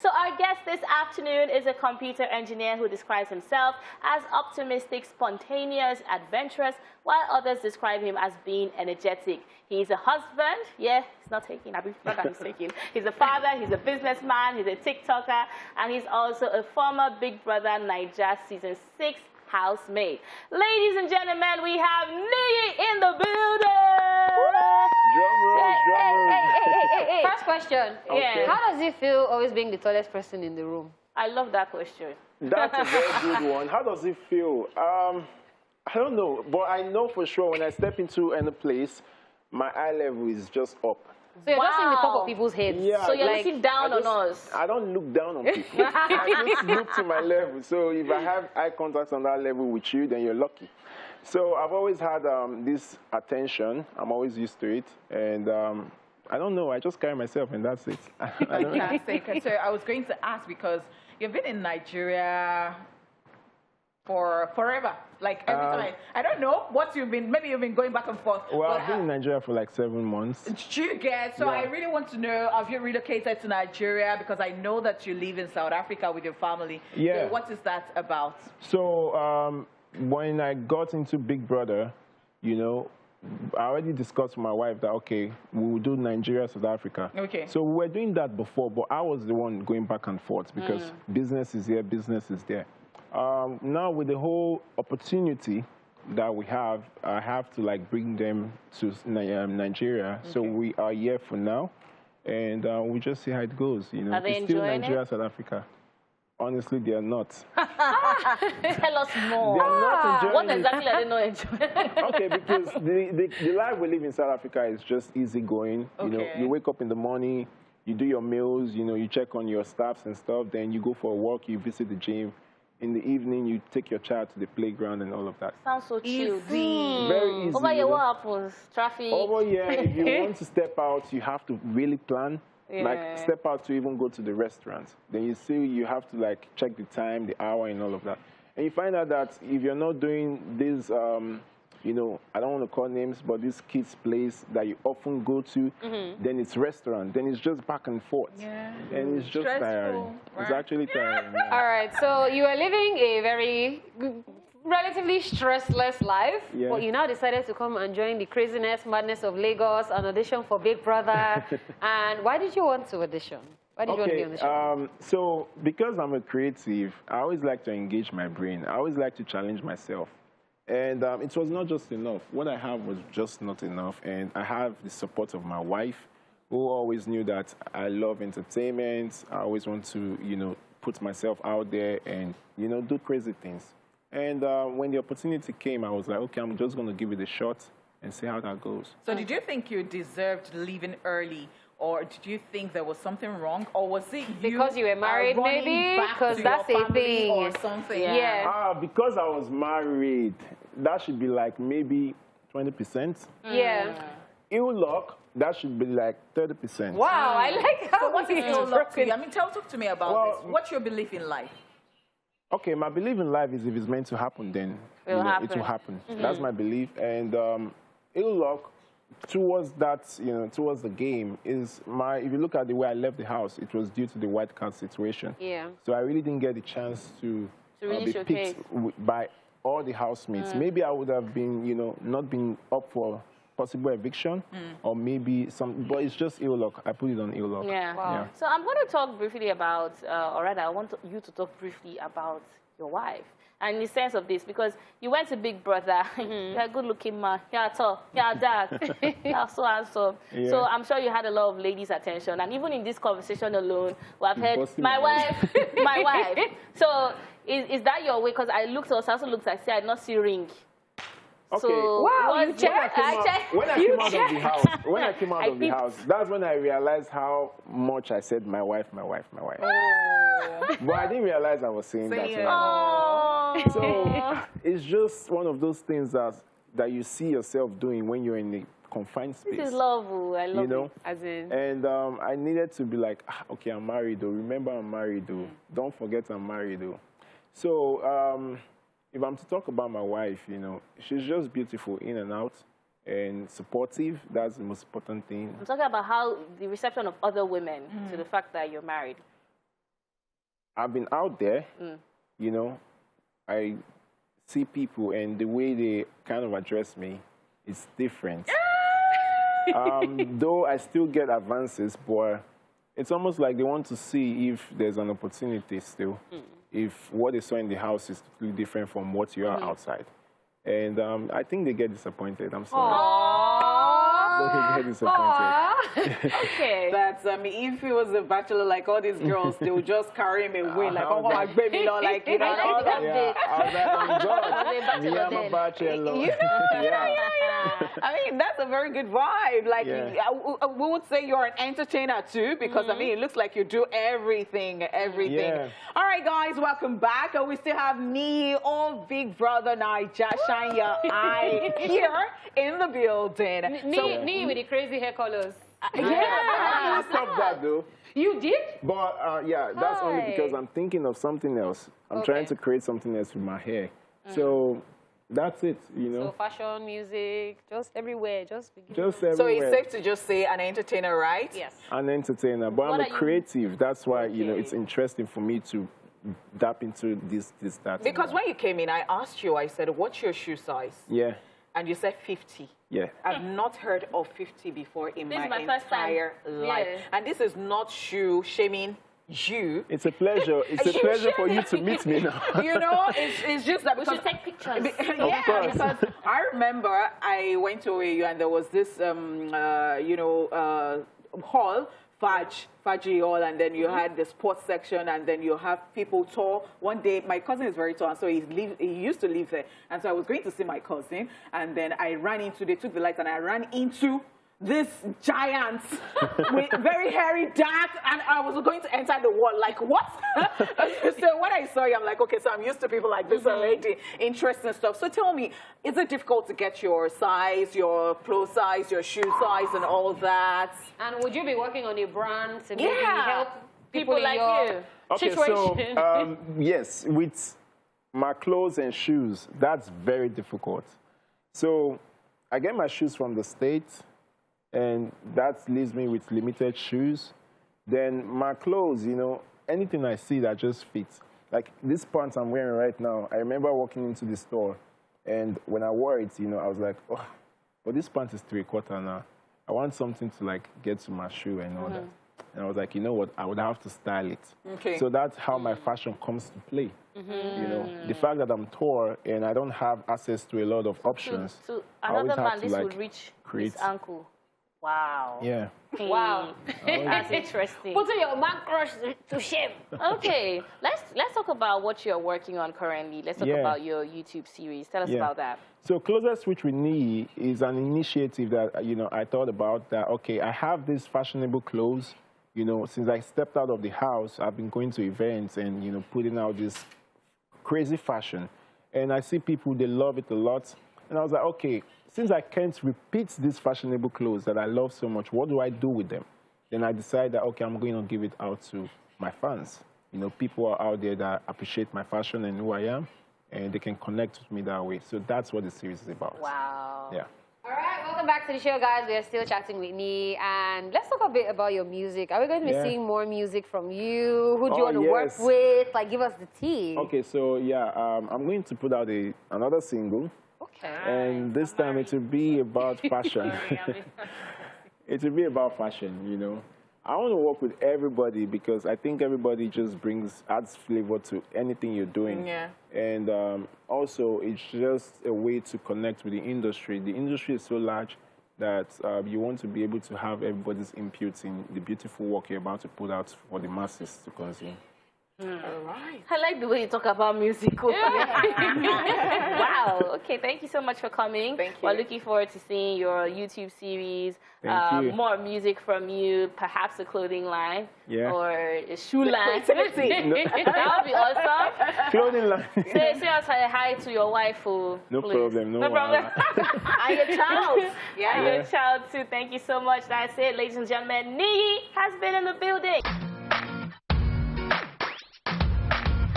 So our guest this afternoon is a computer engineer who describes himself as optimistic, spontaneous, adventurous, while others describe him as being energetic. He's a husband. Yeah, he's not taking. Not that he's taking. He's a father. He's a businessman. He's a TikToker, and he's also a former Big Brother Nigeria Season 6 housemate. Ladies and gentlemen, we have Niyi in the building. Hey. First question. Okay. How does it feel always being the tallest person in the room? I love that question. That's a very good one. How does it feel? I don't know, but I know for sure when I step into any place, my eye level is just up. So you're just in the top of people's heads. Yeah, So you're looking down on us. I don't look down on people. I just look to my level. So if I have eye contact on that level with you, then you're lucky. So I've always had this attention. I'm always used to it. And I don't know. I just carry myself and that's it. Fantastic. So I was going to ask because you've been in Nigeria for forever. Like every time. I don't know what you've been, maybe you've been going back and forth. Well, I've been in Nigeria for like 7 months. Do you get? So I really want to know, have you relocated to Nigeria? Because I know that you live in South Africa with your family. Yeah. So what is that about? So when I got into Big Brother, you know, I already discussed with my wife that, okay, we will do Nigeria, South Africa. Okay. So we were doing that before, but I was the one going back and forth because business is here, business is there. Now with the whole opportunity that we have, I have to like bring them to Nigeria. Okay. So we are here for now, and we just see how it goes. You know, Are they it's still enjoying Nigeria, it? South Africa. Honestly, they are not. Tell us more. They are not enjoying What it. exactly are they not enjoying? Okay, because the life we live in South Africa is just easy going. You know, you wake up in the morning, you do your meals, you know, you check on your staffs and stuff, then you go for a walk, you visit the gym. In the evening, you take your child to the playground and all of that. Sounds so chill. Very easy. Over here, what happens? Traffic? Over here, if you want to step out, you have to really plan. Yeah. Like, step out to even go to the restaurant. Then you have to, like, check the time, the hour, and all of that. And you find out that if you're not doing this, you know, I don't want to call names, but this kids' place that you often go to, then it's restaurant. Then it's just back and forth. Yeah. And it's just tiring. Right? It's actually tiring. Yeah. All right, so you are living a very relatively stressless life, but you now decided to come and join the craziness, madness of Lagos and audition for Big Brother. And why did you want to audition? Why did you want to be on the show? So because I'm a creative, I always like to engage my brain. I always like to challenge myself. And it was not just enough. What I have was just not enough. And I have the support of my wife, who always knew that I love entertainment. I always want to, you know, put myself out there and, you know, do crazy things. And when the opportunity came, I was like, okay, I'm just going to give it a shot and see how that goes. So did you think you deserved leaving early? Or did you think there was something wrong? Or was it because you were married, maybe? Because that's a thing. Or something. Yeah. Because I was married, that should be like maybe 20%. Yeah. Ill luck, that should be like 30%. Wow, I like how what is ill luck to you? I mean, talk to me about this. What's your belief in life? Okay, my belief in life is if it's meant to happen, then it will happen. That's my belief. And ill luck towards that, you know, towards the game is if you look at the way I left the house, it was due to the white card situation. Yeah. So I really didn't get the chance to really be picked by all the housemates. Maybe I would have been, you know, not been up for possible eviction or maybe but it's just ill luck. I put it on ill luck. Yeah. Wow. Yeah. So I'm going to talk briefly about, or rather I want you to talk briefly about your wife. And in the sense of this, because you went to Big Brother, you're a good-looking man, you're tall, you're dark, you're so handsome. Yeah. So I'm sure you had a lot of ladies' attention. And even in this conversation alone, we have heard, my wife, my wife. So is that your way? Because I also looked, I said, I did not see ring. Okay. So wow, you checked. When I came out of the house, that's when I realized how much I said my wife, my wife, my wife. Oh. But I didn't realize I was saying that. So it's just one of those things that you see yourself doing when you're in a confined space. This is love. I love it. As in. And I needed to be like, okay, I'm married though. Remember, I'm married though. Don't forget I'm married though. So if I'm to talk about my wife, you know, she's just beautiful in and out and supportive. That's the most important thing. I'm talking about how the reception of other women to the fact that you're married. I've been out there, you know, I see people and the way they kind of address me is different. Though I still get advances, but it's almost like they want to see if there's an opportunity still, if what they saw in the house is totally different from what you are outside. And I think they get disappointed. I'm sorry. They get disappointed. Okay. That's, if he was a bachelor like all these girls, they would just carry him away, like, oh, my baby, like, you know, all that. Yeah, I was like, oh, God, me, I'm a bachelor. Yeah. I mean, that's a very good vibe. Like, we would say you're an entertainer, too, because, I mean, it looks like you do everything. Yeah. All right, guys, welcome back. We still have Niyi On Big Brother Niija Shine Your Eye here in the building. Niyi with the crazy hair colors. I stopped that, though. You did? But, yeah, that's only because I'm thinking of something else. I'm trying to create something else with my hair. So that's it, you know. So fashion, music, just everywhere, just everywhere. So it's safe to just say an entertainer, right? Yes. An entertainer, but I'm a creative. That's why, you know, it's interesting for me to dap into that. Because when you came in, I asked you, I said, what's your shoe size? Yeah. And you said 50. Yeah. I've not heard of 50 before in my entire life. Yeah. And this is not shoe shaming you. It's a pleasure. It's a pleasure for you to meet me now. You know, it's just that we should take pictures. Yeah, because I remember I went to AU and there was this, hall, Faji Hall, and then you had the sports section, and then you have people tall. One day, my cousin is very tall, and so he used to live there. And so I was going to see my cousin, and then I ran into, they took the lights, and I ran into this giant with very hairy, dark, and I was going to enter the wall. Like, what? So when I saw you, I'm like, okay, so I'm used to people like this already, interesting stuff. So tell me, is it difficult to get your size, your clothes size, your shoe size, and all that? And would you be working on a brand to maybe help people like you? Okay, situation? so yes, with my clothes and shoes, that's very difficult. So I get my shoes from the States, and that leaves me with limited shoes. Then my clothes, you know, anything I see that just fits. Like this pants I'm wearing right now, I remember walking into the store, and when I wore it, you know, I was like, oh, but this pants is 3/4 now. I want something to like get to my shoe and all that. And I was like, you know what, I would have to style it. Okay. So that's how my fashion comes to play. You know, the fact that I'm tall and I don't have access to a lot of options. So another man, this would reach his ankle. Wow. Yeah. Wow. That's interesting. Put your man crush to shame. Okay, let's talk about what you're working on currently. Let's talk about your YouTube series. Tell us about that. So Closer Switch with Niyi is an initiative that, you know, I thought about that, okay, I have these fashionable clothes. You know, since I stepped out of the house, I've been going to events and, you know, putting out this crazy fashion. And I see people, they love it a lot. And I was like, okay, since I can't repeat these fashionable clothes that I love so much, what do I do with them? Then I decided that, okay, I'm going to give it out to my fans. You know, people are out there that appreciate my fashion and who I am, and they can connect with me that way. So that's what the series is about. Wow. Yeah. All right, welcome back to the show, guys. We are still chatting with Niyi, and let's talk a bit about your music. Are we going to be seeing more music from you? Who do you want to work with? Like, give us the tea. Okay, so yeah, I'm going to put out another single. Okay. And this time it will be about fashion. It will be about fashion, you know. I want to work with everybody because I think everybody just adds flavor to anything you're doing. Yeah. And also, it's just a way to connect with the industry. The industry is so large that you want to be able to have everybody's input in the beautiful work you're about to put out for the masses to consume. All right. I like the way you talk about music. Wow. Okay, thank you so much for coming. Thank you. We're looking forward to seeing your YouTube series. Thank you. More music from you, perhaps a clothing line or a shoe line. That would be awesome. Clothing line. Say hi to your wife. No problem. No problem. And your child. Yeah, your child too. Thank you so much. That's it, ladies and gentlemen. Niyi has been in the building.